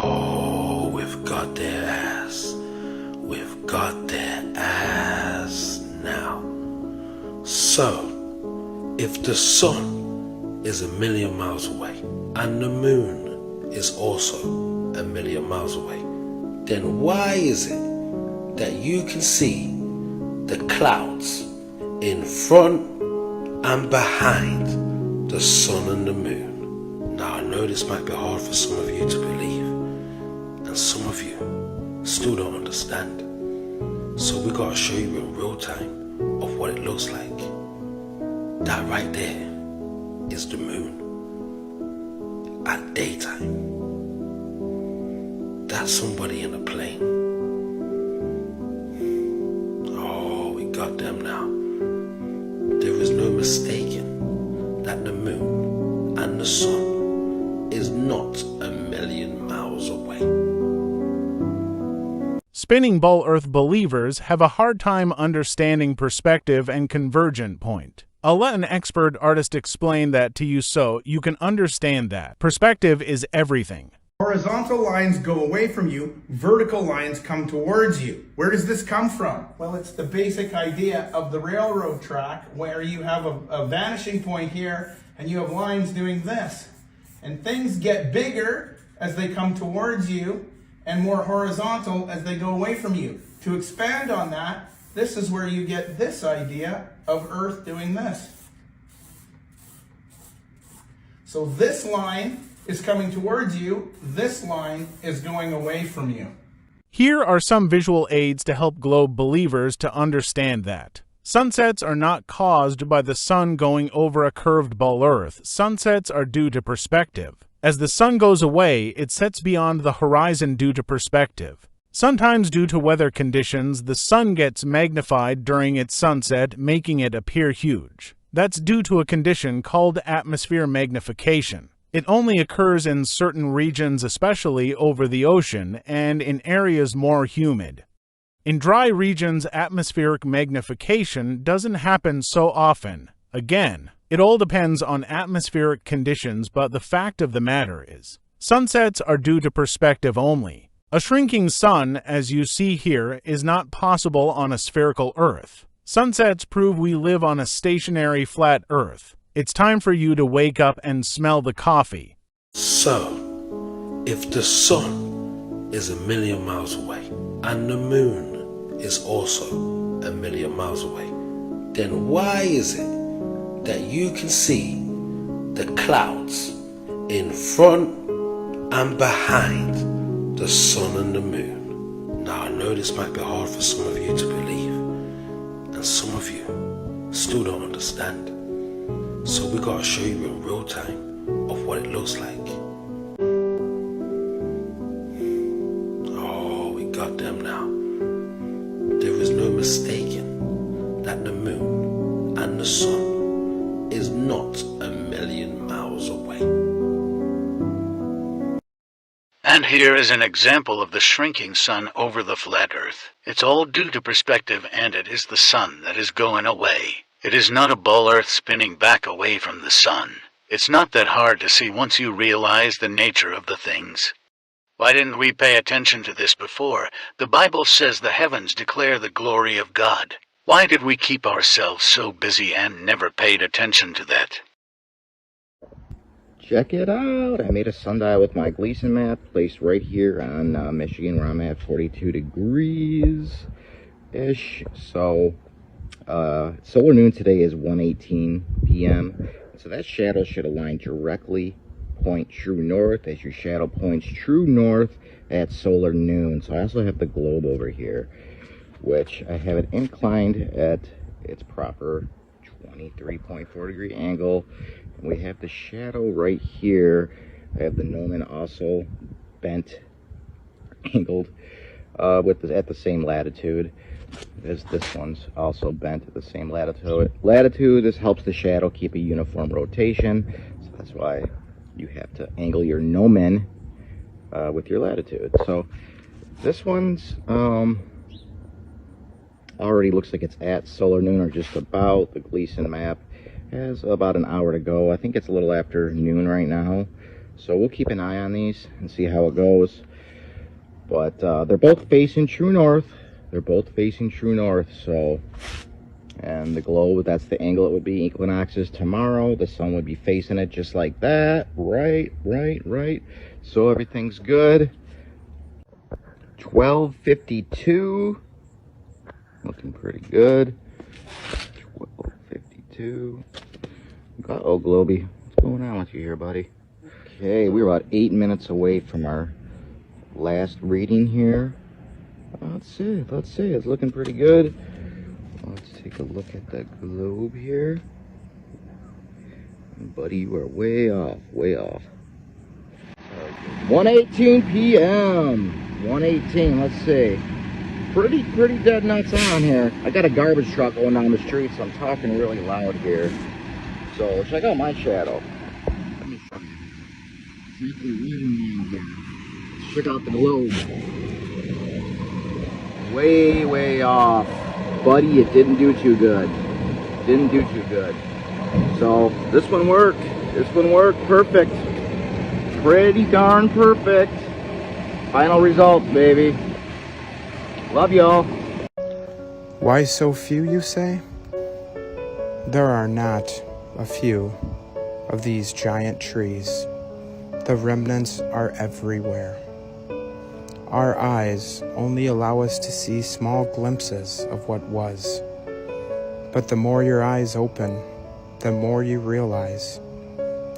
Oh, we've got their ass. We've got their ass now. So, if the sun is 1,000,000 miles away and the moon is also 1,000,000 miles away, then why is it that you can see the clouds in front and behind the sun and the moon? Now I know this might be hard for some of you to believe, and some of you still don't understand. So we gotta show you in real time of what it looks like. That right there is the moon at daytime. That's somebody in a plane. Oh, we got them now. There is no mistaking that the moon and the sun is not 1,000,000 miles away. Spinning ball Earth believers have a hard time understanding perspective and convergent point. I'll let an expert artist explain that to you so you can understand that. Perspective is everything. Horizontal lines go away from you, vertical lines come towards you. Where does this come from? Well, it's the basic idea of the railroad track where you have a vanishing point here and you have lines doing this. And things get bigger as they come towards you and more horizontal as they go away from you. To expand on that, this is where you get this idea of Earth doing this. So this line is coming towards you, this line is going away from you. Here are some visual aids to help globe believers to understand that. Sunsets are not caused by the sun going over a curved ball Earth. Sunsets are due to perspective. As the sun goes away, it sets beyond the horizon due to perspective. Sometimes due to weather conditions, the sun gets magnified during its sunset, making it appear huge. That's due to a condition called atmosphere magnification. It only occurs in certain regions, especially over the ocean, and in areas more humid. In dry regions, atmospheric magnification doesn't happen so often. Again, it all depends on atmospheric conditions, but the fact of the matter is, sunsets are due to perspective only. A shrinking sun, as you see here, is not possible on a spherical Earth. Sunsets prove we live on a stationary flat Earth. It's time for you to wake up and smell the coffee. So, if the sun is 1,000,000 miles away and the moon is also 1,000,000 miles away, then why is it that you can see the clouds in front and behind the sun and the moon? Now I know this might be hard for some of you to believe, and some of you still don't understand. So we gotta show you in real time of what it looks like. Oh, we got them now. There is no mistaking that the moon and the sun is not 1,000,000 miles away. And here is an example of the shrinking sun over the flat Earth. It's all due to perspective, and it is the sun that is going away. It is not a ball Earth spinning back away from the sun. It's not that hard to see once you realize the nature of the things. Why didn't we pay attention to this before? The Bible says the heavens declare the glory of God. Why did we keep ourselves so busy and never paid attention to that? Check it out. I made a sundial with my Gleason map placed right here on Michigan, where I'm at 42 degrees-ish. So, solar noon today is 1:18 p.m. So that shadow should align directly, point true north as your shadow points true north at solar noon. So I also have the globe over here, which I have it inclined at its proper 23.4 degree angle. And we have the shadow right here. I have the gnomon also bent, angled at the same latitude as this one's also bent at the same latitude. This helps the shadow keep a uniform rotation, so that's why you have to angle your gnomon with your latitude. So this one's already looks like it's at solar noon, or just about. The Gleason map has about an hour to go. I think it's a little after noon right now, so we'll keep an eye on these and see how it goes. But they're both facing true north. They're both facing true north, so... And the globe, that's the angle it would be. Equinox is tomorrow. The sun would be facing it just like that. Right. So everything's good. 12:52. Looking pretty good. 12:52. Uh-oh, Globey. What's going on with you here, buddy? Okay, we're about 8 minutes away from our last reading here. Let's see. It's looking pretty good. Let's take a look at the globe here. Buddy, you are way off. 1:18 p.m. 1:18, let's see. Pretty dead nuts on here. I got a garbage truck going down the street, so I'm talking really loud here. So check out my shadow. Let me show you. Check out the globe. Way off. Buddy, it didn't do too good. So this one worked. Perfect. Pretty darn perfect. Final results, baby. Love y'all. Why so few, you say? There are not a few of these giant trees. The remnants are everywhere. Our eyes only allow us to see small glimpses of what was. But the more your eyes open, the more you realize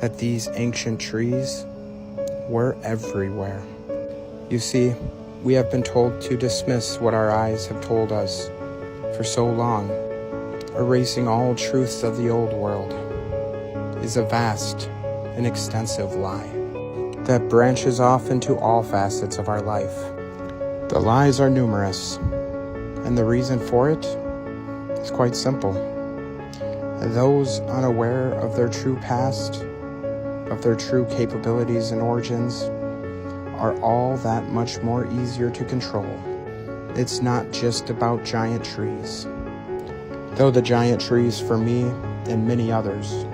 that these ancient trees were everywhere. You see, we have been told to dismiss what our eyes have told us for so long. Erasing all truths of the old world is a vast and extensive lie that branches off into all facets of our life. The lies are numerous, and the reason for it is quite simple. Those unaware of their true past, of their true capabilities and origins, are all that much more easier to control. It's not just about giant trees. Though the giant trees for me and many others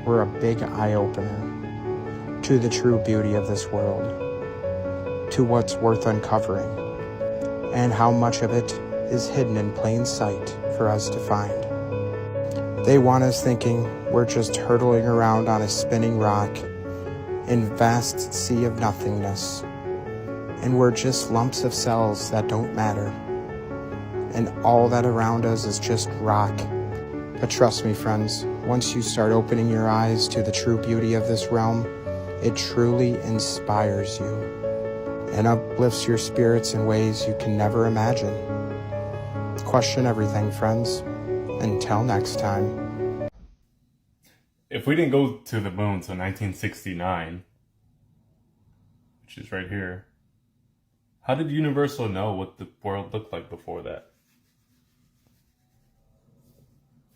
were a big eye-opener to the true beauty of this world, to what's worth uncovering, and how much of it is hidden in plain sight for us to find. They want us thinking we're just hurtling around on a spinning rock in vast sea of nothingness, and we're just lumps of cells that don't matter, and all that around us is just rock. But trust me, friends, once you start opening your eyes to the true beauty of this realm, it truly inspires you and uplifts your spirits in ways you can never imagine. Question everything, friends. Until next time. If we didn't go to the moon till 1969, which is right here, how did Universal know what the world looked like before that?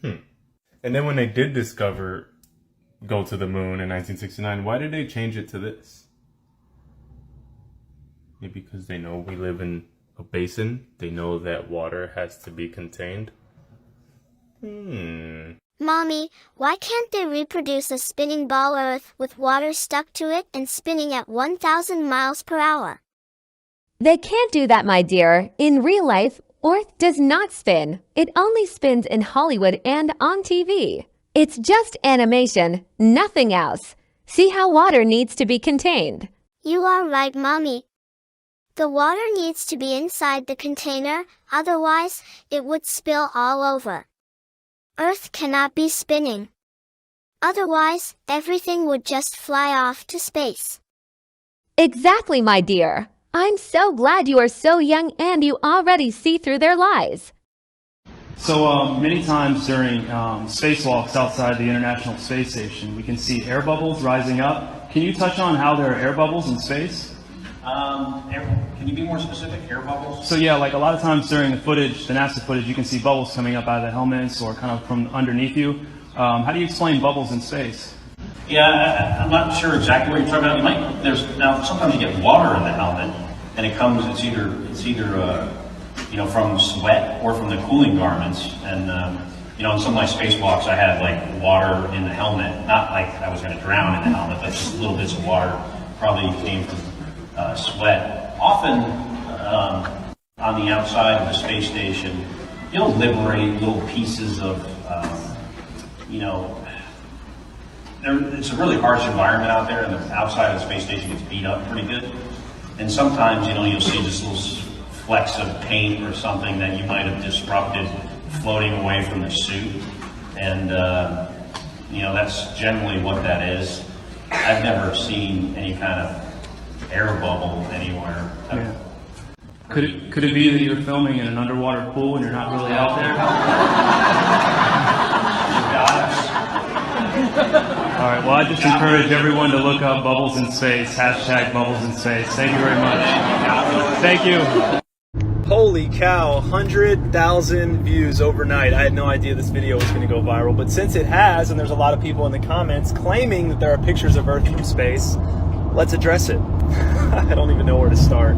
And then when they did go to the moon in 1969, why did they change it to this? Maybe because they know we live in a basin. They know that water has to be contained. Mommy, why can't they reproduce a spinning ball Earth with water stuck to it and spinning at 1,000 miles per hour? They can't do that, my dear. In real life, Earth does not spin. It only spins in Hollywood and on TV. It's just animation, nothing else. See how water needs to be contained. You are right, Mommy. The water needs to be inside the container, otherwise, it would spill all over. Earth cannot be spinning. Otherwise, everything would just fly off to space. Exactly, my dear. I'm so glad you are so young and you already see through their lies. So many times during spacewalks outside the International Space Station, we can see air bubbles rising up. Can you touch on how there are air bubbles in space? Can you be more specific? Air bubbles? So yeah, like a lot of times during the footage, the NASA footage, you can see bubbles coming up out of the helmets or kind of from underneath you. How do you explain bubbles in space? Yeah, I'm not sure exactly what you're talking about. Now sometimes you get water in the helmet, and it's either from sweat or from the cooling garments. And in some of my spacewalks, I had like water in the helmet, not like I was going to drown in the helmet, but just little bits of water probably came from sweat. Often on the outside of the space station, you'll liberate little pieces of, it's a really harsh environment out there, and the outside of the space station gets beat up pretty good. And sometimes, you'll see just little flecks of paint or something that you might have disrupted floating away from the suit. And, that's generally what that is. I've never seen any kind of air bubble anywhere. Yeah. Could it be that you're filming in an underwater pool and you're not really out there? All right, well, I just encourage everyone to look up Bubbles in Space, #Bubbles in Space. Thank you very much. Thank you. Holy cow, 100,000 views overnight. I had no idea this video was going to go viral, but since it has, and there's a lot of people in the comments claiming that there are pictures of Earth from space, let's address it. I don't even know where to start.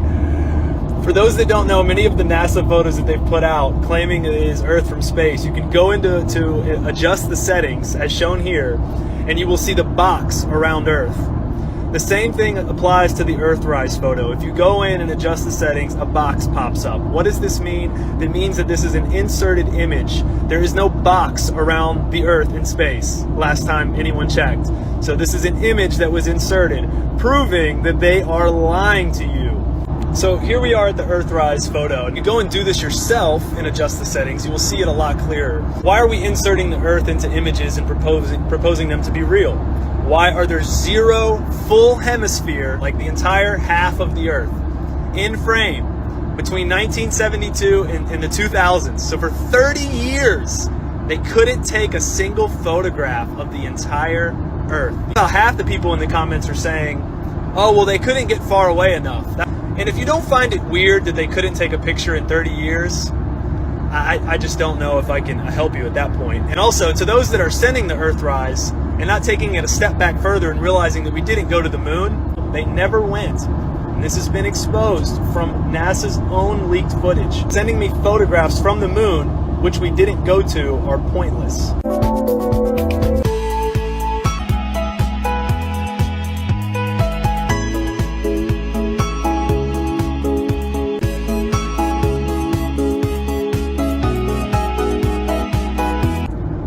For those that don't know, many of the NASA photos that they've put out claiming it is Earth from space, you can go into to adjust the settings as shown here, and you will see the box around Earth. The same thing applies to the Earthrise photo. If you go in and adjust the settings, a box pops up. What does this mean? It means that this is an inserted image. There is no box around the Earth in space, last time anyone checked. So this is an image that was inserted, proving that they are lying to you. So here we are at the Earthrise photo. If you go and do this yourself and adjust the settings, you will see it a lot clearer. Why are we inserting the Earth into images and proposing them to be real? Why are there 0 full hemisphere, like the entire half of the Earth, in frame between 1972 and the 2000s? So for 30 years, they couldn't take a single photograph of the entire Earth. About half the people in the comments are saying, oh, well, they couldn't get far away enough. And if you don't find it weird that they couldn't take a picture in 30 years, I just don't know if I can help you at that point. And also, to those that are sending the Earthrise and not taking it a step back further and realizing that we didn't go to the moon, they never went. And this has been exposed from NASA's own leaked footage. Sending me photographs from the moon, which we didn't go to, are pointless.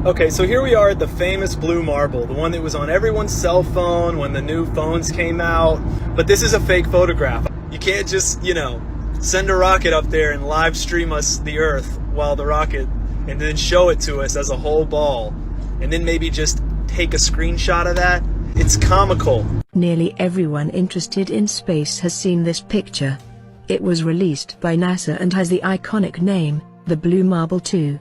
Okay, so here we are at the famous blue marble, the one that was on everyone's cell phone when the new phones came out. But this is a fake photograph. You can't just, send a rocket up there and live stream us the Earth while the rocket, and then show it to us as a whole ball, and then maybe just take a screenshot of that. It's comical. Nearly everyone interested in space has seen this picture. It was released by NASA and has the iconic name, the Blue Marble 2.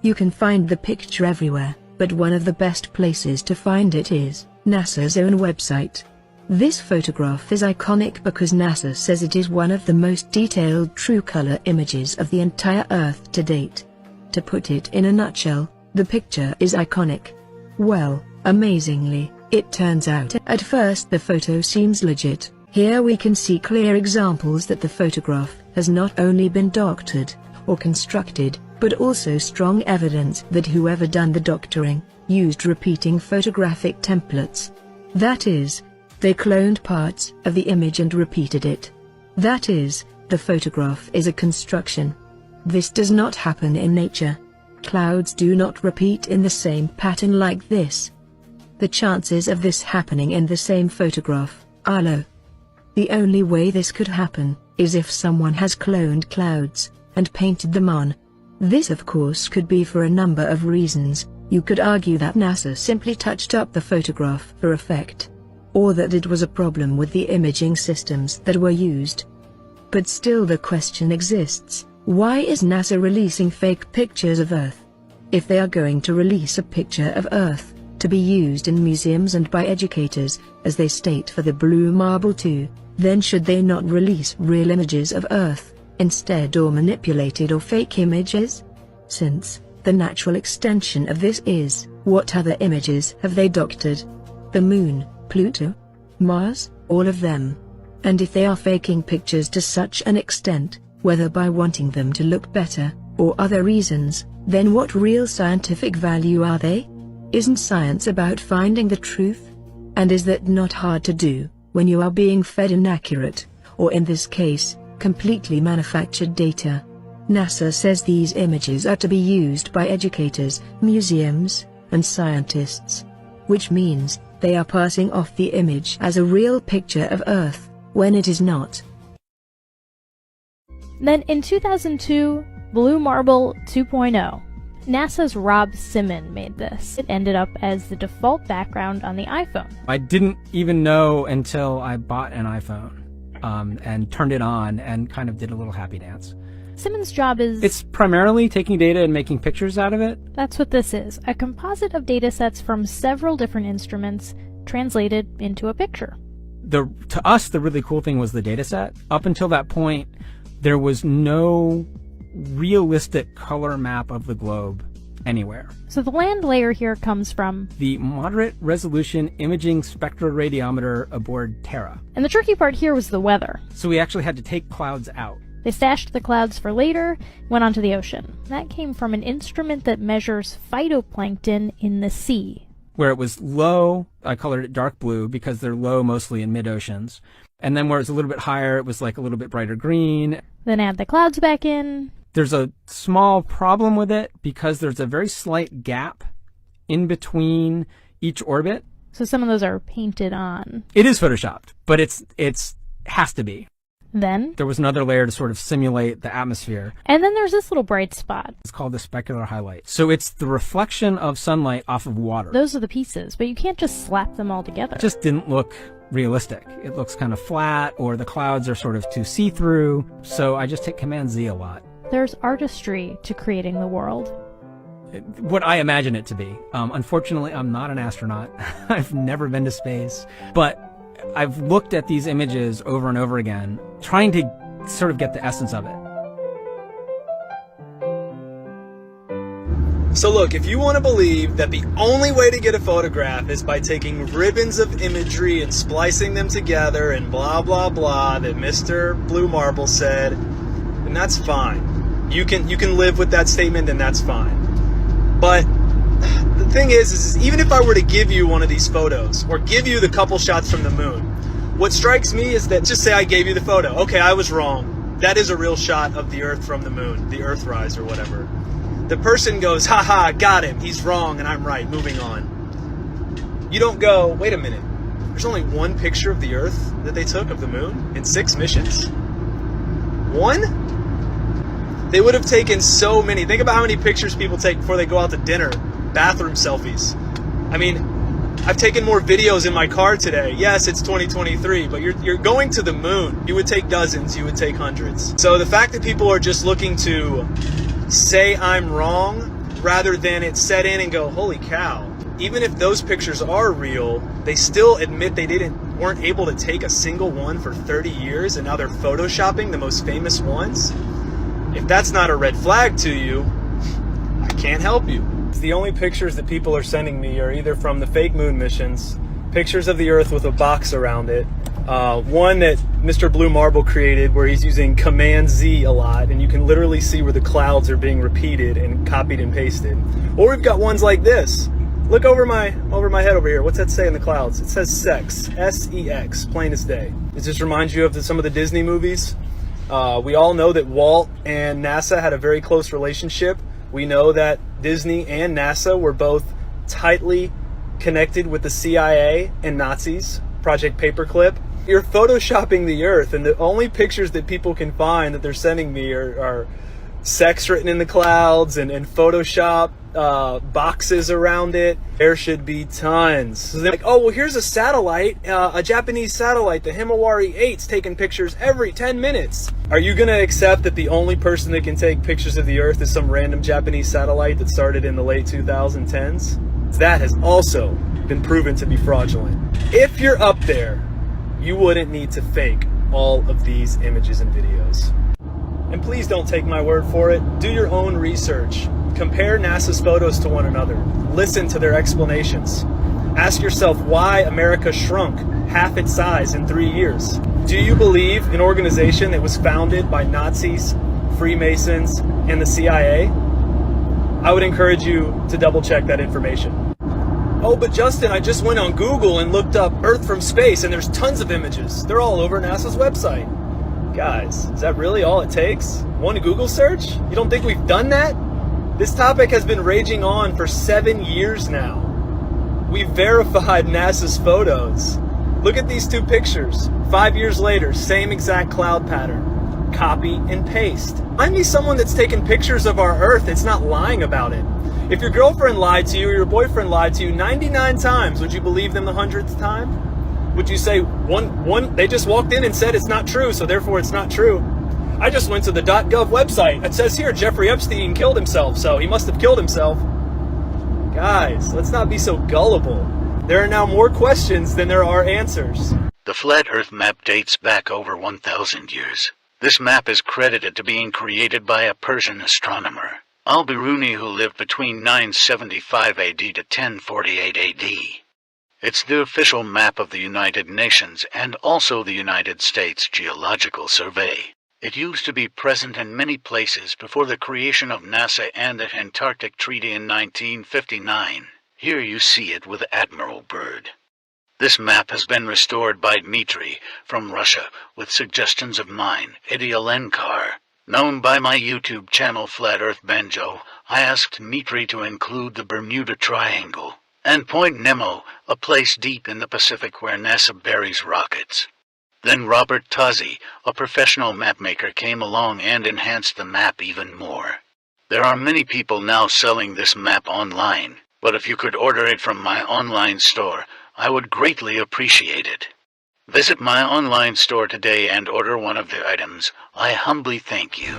You can find the picture everywhere, but one of the best places to find it is NASA's own website. This photograph is iconic because NASA says it is one of the most detailed true-color images of the entire Earth to date. To put it in a nutshell, the picture is iconic. Well, amazingly, it turns out at first the photo seems legit. Here we can see clear examples that the photograph has not only been doctored or constructed, but also strong evidence that whoever done the doctoring used repeating photographic templates. That is, they cloned parts of the image and repeated it. That is, the photograph is a construction. This does not happen in nature. Clouds do not repeat in the same pattern like this. The chances of this happening in the same photograph are low. The only way this could happen is if someone has cloned clouds and painted them on. This of course could be for a number of reasons. You could argue that NASA simply touched up the photograph for effect, or that it was a problem with the imaging systems that were used. But still the question exists, why is NASA releasing fake pictures of Earth? If they are going to release a picture of Earth, to be used in museums and by educators, as they state for the Blue Marble 2, then should they not release real images of Earth instead, or manipulated or fake images? Since the natural extension of this is, what other images have they doctored? The Moon, Pluto, Mars, all of them. And if they are faking pictures to such an extent, whether by wanting them to look better, or other reasons, then what real scientific value are they? Isn't science about finding the truth? And is that not hard to do, when you are being fed inaccurate, or in this case, completely manufactured data. NASA says these images are to be used by educators, museums, and scientists. Which means, they are passing off the image as a real picture of Earth, when it is not. Then in 2002, Blue Marble 2.0. NASA's Rob Simon made this. It ended up as the default background on the iPhone. I didn't even know until I bought an iPhone and turned it on and kind of did a little happy dance. Simon's job is... It's primarily taking data and making pictures out of it. That's what this is, a composite of data sets from several different instruments translated into a picture. To us, the really cool thing was the data set. Up until that point, there was no realistic color map of the globe anywhere. So the land layer here comes from the moderate resolution imaging spectroradiometer aboard Terra. And the tricky part here was the weather. So we actually had to take clouds out. They stashed the clouds for later, went onto the ocean. That came from an instrument that measures phytoplankton in the sea. Where it was low, I colored it dark blue because they're low mostly in mid-oceans. And then where it's a little bit higher, it was like a little bit brighter green. Then add the clouds back in. There's a small problem with it because there's a very slight gap in between each orbit. So some of those are painted on. It is photoshopped, but it's has to be. Then there was another layer to sort of simulate the atmosphere. And then there's this little bright spot. It's called the specular highlight. So it's the reflection of sunlight off of water. Those are the pieces, but you can't just slap them all together. It just didn't look realistic. It looks kind of flat, or the clouds are sort of too see-through. So I just hit Command Z a lot. There's artistry to creating the world. What I imagine it to be. Unfortunately, I'm not an astronaut. I've never been to space. But I've looked at these images over and over again, trying to sort of get the essence of it. So look, if you want to believe that the only way to get a photograph is by taking ribbons of imagery and splicing them together and blah blah blah that Mr. Blue Marble said, then that's fine. You can live with that statement, and that's fine. But the thing is even if I were to give you one of these photos, or give you the couple shots from the moon, what strikes me is that, just say I gave you the photo. Okay, I was wrong. That is a real shot of the Earth from the moon, the Earthrise or whatever. The person goes, haha, got him, he's wrong and I'm right, moving on. You don't go, wait a minute, there's only one picture of the Earth that they took of the moon in 6 missions? One? They would have taken so many. Think about how many pictures people take before they go out to dinner. Bathroom selfies. I mean, I've taken more videos in my car today. Yes, it's 2023, but you're going to the moon. You would take dozens, you would take hundreds. So the fact that people are just looking to say I'm wrong, rather than it set in and go, holy cow, even if those pictures are real, they still admit they weren't able to take a single one for 30 years, and now they're photoshopping the most famous ones. If that's not a red flag to you, I can't help you. The only pictures that people are sending me are either from the fake moon missions, pictures of the Earth with a box around it, one that Mr. Blue Marble created where he's using Command Z a lot, and you can literally see where the clouds are being repeated and copied and pasted. Or we've got ones like this. Look over my head over here. What's that say in the clouds? It says sex, S-E-X, plain as day. It just reminds you of some of the Disney movies. We all know that Walt and NASA had a very close relationship. We know that Disney and NASA were both tightly connected with the CIA and Nazis, Project Paperclip. You're photoshopping the Earth, and the only pictures that people can find that they're sending me are sex written in the clouds and Photoshop boxes around it. There should be tons. So they're like, oh, well, here's a satellite, a Japanese satellite, the Himawari 8's taking pictures every 10 minutes. Are you going to accept that the only person that can take pictures of the Earth is some random Japanese satellite that started in the late 2010s? That has also been proven to be fraudulent. If you're up there, you wouldn't need to fake all of these images and videos. And please don't take my word for it. Do your own research. Compare NASA's photos to one another. Listen to their explanations. Ask yourself why America shrunk half its size in 3 years. Do you believe an organization that was founded by Nazis, Freemasons, and the CIA? I would encourage you to double check that information. Oh, but Justin, I just went on Google and looked up Earth from space, and there's tons of images. They're all over NASA's website. Guys, is that really all it takes? One Google search? You don't think we've done that? This topic has been raging on for 7 years now. We've verified NASA's photos. Look at these two pictures. 5 years later, same exact cloud pattern. Copy and paste. Find me someone that's taken pictures of our Earth that's not lying about it. If your girlfriend lied to you or your boyfriend lied to you 99 times, would you believe them the 100th time? Would you say they just walked in and said it's not true, so therefore it's not true? I just went to the .gov website. It says here Jeffrey Epstein killed himself, so he must have killed himself. Guys, let's not be so gullible. There are now more questions than there are answers. The flat Earth map dates back over 1,000 years. This map is credited to being created by a Persian astronomer, Al-Biruni, who lived between 975 AD to 1048 AD. It's the official map of the United Nations and also the United States Geological Survey. It used to be present in many places before the creation of NASA and the Antarctic Treaty in 1959. Here you see it with Admiral Byrd. This map has been restored by Dmitry from Russia with suggestions of mine, Idialenkar. Known by my YouTube channel Flat Earth Banjo, I asked Dmitry to include the Bermuda Triangle and Point Nemo, a place deep in the Pacific where NASA buries rockets. Then Robert Tozzi, a professional mapmaker, came along and enhanced the map even more. There are many people now selling this map online, but if you could order it from my online store, I would greatly appreciate it. Visit my online store today and order one of the items. I humbly thank you.